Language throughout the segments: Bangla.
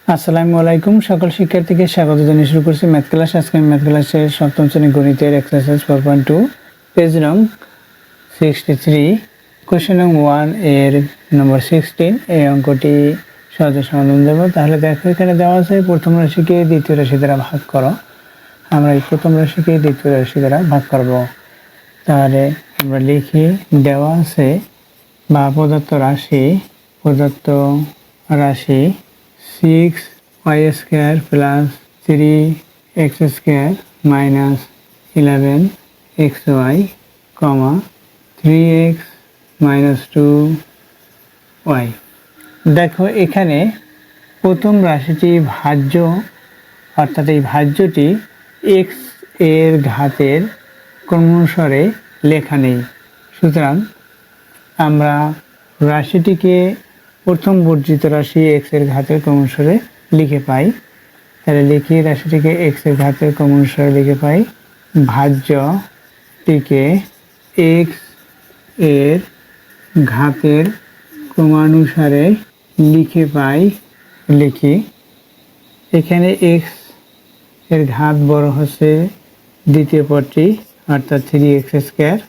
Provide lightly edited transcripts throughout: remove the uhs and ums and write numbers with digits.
আসসালামু আলাইকুম সকল শিক্ষার্থীকে স্বাগত জানিয়ে শুরু করছি ম্যাথ ক্লাস। আজকে ম্যাথ ক্লাসের সপ্তম শ্রেণী গণিতের এক্সারসাইজ 4.2 পেজ নং 63 কোশ্চেন নং 1 এর নম্বর 16 এই অঙ্কটি সহজে সমাধান দেব। তাহলে দেখো এখানে দেওয়া আছে প্রথম রাশিকে দ্বিতীয় রাশি দ্বারা ভাগ করো। আমরা এই প্রথম রাশিকে দ্বিতীয় রাশি দ্বারা ভাগ করব। তাহলে আমরা লিখি দেওয়া আছে বা প্রদত্ত রাশি 6y square plus 3x square minus 11xy, 3x minus 2y। দেখো এখানে প্রথম রাশিটি ভাজ্য, অর্থাৎ এই ভাজ্যটি x এর ঘাতের ক্রমানুসারে লেখা নেই। সুতরাং আমরা রাশিটিকে প্রথম বর্জিত রাশি x এর ঘাতের ক্রমানুসারে লিখে পাই। তাহলে লিখি রাশিটিকে x এর ঘাতের ক্রমানুসারে লিখে পাই। ভাজ্যটিকে x এর ঘাতের ক্রমানুসারে লিখি। এখানে x এর ঘাত বড় হচ্ছে দ্বিতীয় পদটি, অর্থাৎ 3x স্কয়ার।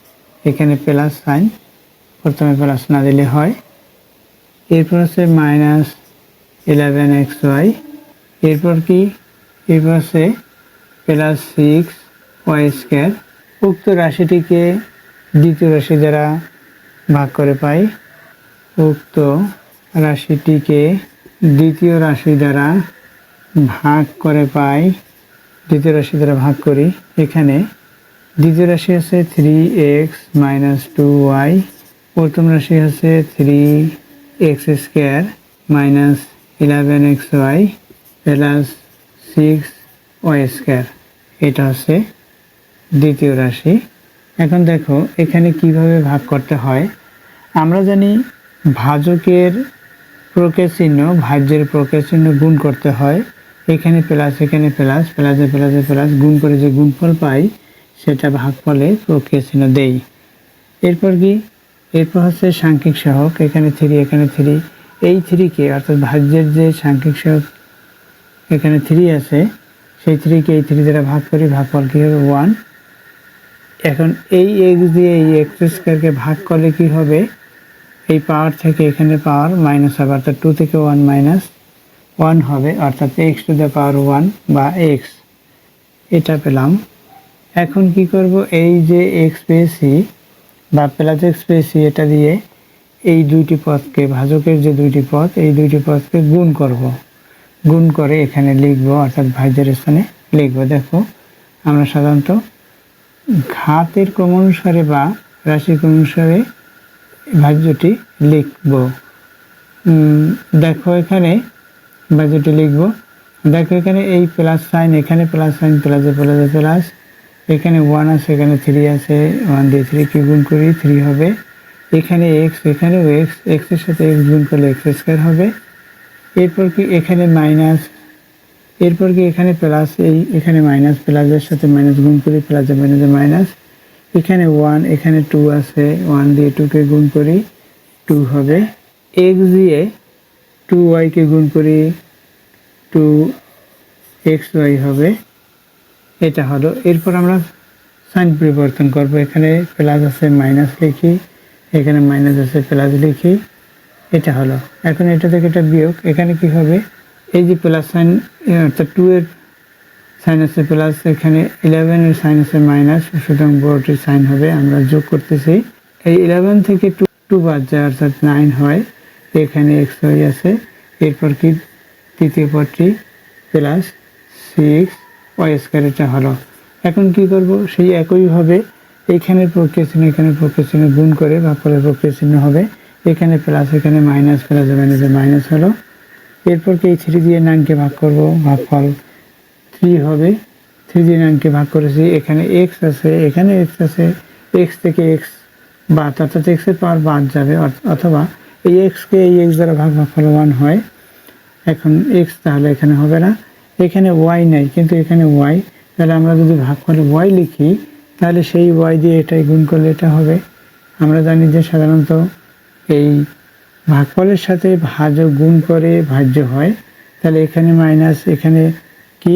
এখানে প্লাস সাইন, প্রথমে প্লাস না দিলে হয়। এরপর হচ্ছে মাইনাস 11xy, এরপর হচ্ছে প্লাস 6y স্কয়ার। উক্ত রাশিটিকে দ্বিতীয় রাশি দ্বারা ভাগ করে পাই। দ্বিতীয় রাশি দ্বারা ভাগ করি। এখানে দ্বিতীয় রাশি আছে 3x মাইনাস 2y, প্রথম রাশি হচ্ছে 3x square minus 11xy plus 6y square. এটা হচ্ছে দ্বিতীয় রাশি। এখন দেখো এখানে কিভাবে ভাগ করতে হয়। আমরা জানি ভাজকের প্রকের চিহ্ন, ভাজ্যের প্রকের চিহ্ন গুণ করতে হয়। এখানে প্লাস, এখানে প্লাস, প্লাসে প্লাসে প্লাস গুণ করে যে গুণফল পাই সেটা ভাগফলে প্রক্রিয়া চিহ্ন দেই। এরপর হচ্ছে সাংখ্যিক সহগ, এখানে 3 এখানে 3। এই 3কে, অর্থাৎ ভাজ্যের যে সাংখ্যিক সহগ এখানে 3 আছে, সেই 3কে এই 3 দ্বারা ভাগ করি, ভাগফল কী হবে 1। এখন এই x দিয়ে এই x স্কয়ারকে ভাগ করলে কি হবে, এই পাওয়ার থেকে এখানে পাওয়ার মাইনাস হবে, অর্থাৎ 2 থেকে 1 মাইনাস 1 হবে, অর্থাৎ x টু দ্য পাওয়ার 1 বা x, এটা পেলাম। এখন কি করব, এই যে x পেয়েছি বা প্লাস x পেয়েছি, এটা দিয়ে এই দুইটি পদকে, ভাজকের যে দুইটি পদ, এই দুইটি পদকে গুণ করে এখানে লিখব, অর্থাৎ ভাজ্যের স্থানে লিখব। দেখো আমরা সাধারণত ঘাতের ক্রমানুসারে বা রাশির ক্রমানুসারে ভাজ্যটি লিখব। দেখো এখানে ভাজ্যটি লিখব। দেখো এখানে এই প্লাস সাইন, এখানে প্লাস সাইন, প্লাসে প্লাসে প্লাস, এখানে 1 আছে, এখানে 3 আছে, 1 দিয়ে 3 কে গুণ করি 3 হবে। এখানে x, এখানেও x, x এর সাথে x গুণ করলে x স্কয়ার হবে। এরপর এখানে মাইনাস, এখানে প্লাস, এখানে মাইনাস, প্লাসের সাথে মাইনাস গুণ করি, প্লাসে মাইনাসে মাইনাস। এখানে 1, এখানে 2 আছে, 1 দিয়ে 2 কে গুণ করি 2 হবে। x দিয়ে 2y কে গুণ করি 2xy হবে, এটা হলো। এরপর আমরা সাইন পরিবর্তন করব, এখানে প্লাস আছে মাইনাস লিখি, এখানে মাইনাস আছে প্লাস লিখি, এটা হলো। এখন এটা থেকে এটা বিয়োগ, এখানে কি হবে, এই যে প্লাস সাইন, অর্থাৎ 2 এর সাইন আছে প্লাস, এখানে 11 এর সাইন আছে মাইনাস, সুতরাং বড়টির সাইন হবে। আমরা যোগ করতেছি, এই 11 থেকে 2 বাদ যায়, অর্থাৎ 9 হয়। এখানে xy আছে, এরপর কি তৃতীয় পদটি প্লাস 6y স্কয়ার, এটা হলো। এখন কি করব, সেই একইভাবে এখানের প্রক্রিয়া চিহ্ন, এখানে প্রক্রিয়া চিহ্ন গুণ করে ভাগফলের প্রক্রিয়া চিহ্ন হবে। এখানে প্লাস, এখানে মাইনাস, প্লাসে মাইনাসে মাইনাস হলো। এরপর কি এই 3 দিয়ে 9 কে ভাগ করব, ভাগফল 3 হবে। 3 দিয়ে 9 কে ভাগ করেছি, এখানে x আছে, এখানে x আছে, x থেকে x বাদ, অর্থাৎ x এর পাওয়ার বাদ যাবে, অথবা এই x কে এই x দ্বারা ভাগফল 1 হয়। এখন x তাহলে এখানে হবে না, এখানে y নাই, কিন্তু এখানে y, তাহলে আমরা যদি ভাগফলে y লিখি তাহলে সেই y দিয়ে এটাই গুণ করলে এটা হবে। আমরা জানি যে সাধারণত এই ভাগফলের সাথে ভাজক গুণ করে ভাজ্য হয়, তাহলে এখানে মাইনাস, এখানে কি,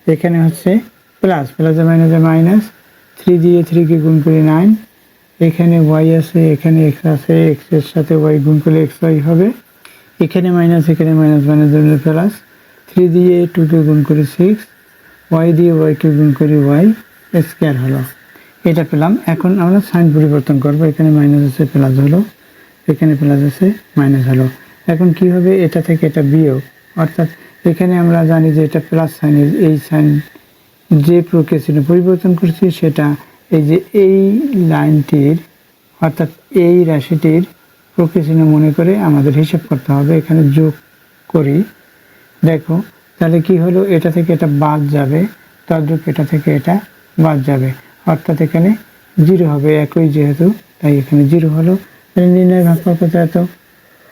এখানে হচ্ছে প্লাস, প্লাসে মাইনাসে মাইনাস, 3 দিয়ে 3কে গুণ করে 9, এখানে ওয়াই আছে, এখানে এক্স আছে, এক্সের সাথে ওয়াই গুণ করলে এক্স ওয়াই হবে, এখানে মাইনাস, এখানে মাইনাস, মাইনাস জন্য প্লাস, 3 দিয়ে 2কে গুণ করে 6, ওয়াই দিয়ে ওয়াইকে গুণ করে ওয়াই স্কোয়ার হলো, এটা পেলাম। এখন আমরা সাইন পরিবর্তন করব, এখানে মাইনাস আছে প্লাস হলো, এখানে প্লাস আছে মাইনাস হলো। এখন কি হবে, এটা থেকে এটা বিয়োগ, অর্থাৎ এখানে আমরা জানি যে এটা প্লাস সাইনের, এই সাইন যে প্রক্রিয়া চিহ্ন পরিবর্তন করছি সেটা এই যে এই লাইনটির অর্থাৎ এই রাশিটির প্রক্রিয়া চিহ্ন মনে করে আমাদের হিসাব করতে হবে। এখানে যোগ করি, দেখো তাহলে কি হলো, এটা থেকে এটা বাদ যাবে, তদ্রূপ এটা থেকে এটা বাদ যাবে, অর্থাৎ এখানে 0 হবে, একই যেহেতু তাই এখানে 0 হলো। তাহলে নির্ণয় ভাগফল কত, এত,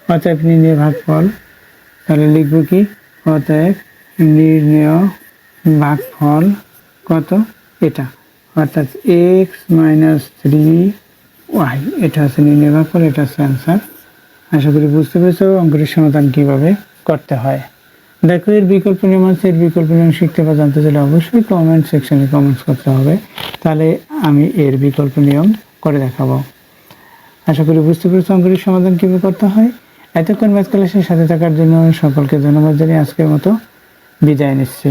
অতএব নির্ণয় ভাগফল, তাহলে লিখবো কি, অতএব নির্ণয় ভাগফল কত, এটা, অর্থাৎ এক্স মাইনাস 3y, এটা হচ্ছে নির্ণয় ভাগফল, এটা হচ্ছে অ্যান্সার। আশা করি বুঝতে পেরেছো অঙ্কটির সমাধান কিভাবে করতে হয়। দেখো এর বিকল্প নিয়ম আছে, এর বিকল্প নিয়ম শিখতে বা জানতে চাইলে অবশ্যই কমেন্ট সেকশনে কমেন্টস করতে হবে, তাহলে আমি এর বিকল্প নিয়ম করে দেখাবো। আশা করি বুঝতে পেরেছো অঙ্কটির সমাধান কীভাবে করতে হয়। এতক্ষণ ম্যাথ ক্লাসের সাথে থাকার জন্য সকলকে ধন্যবাদ জানিয়ে আজকের মতো বিদায় নিচ্ছি।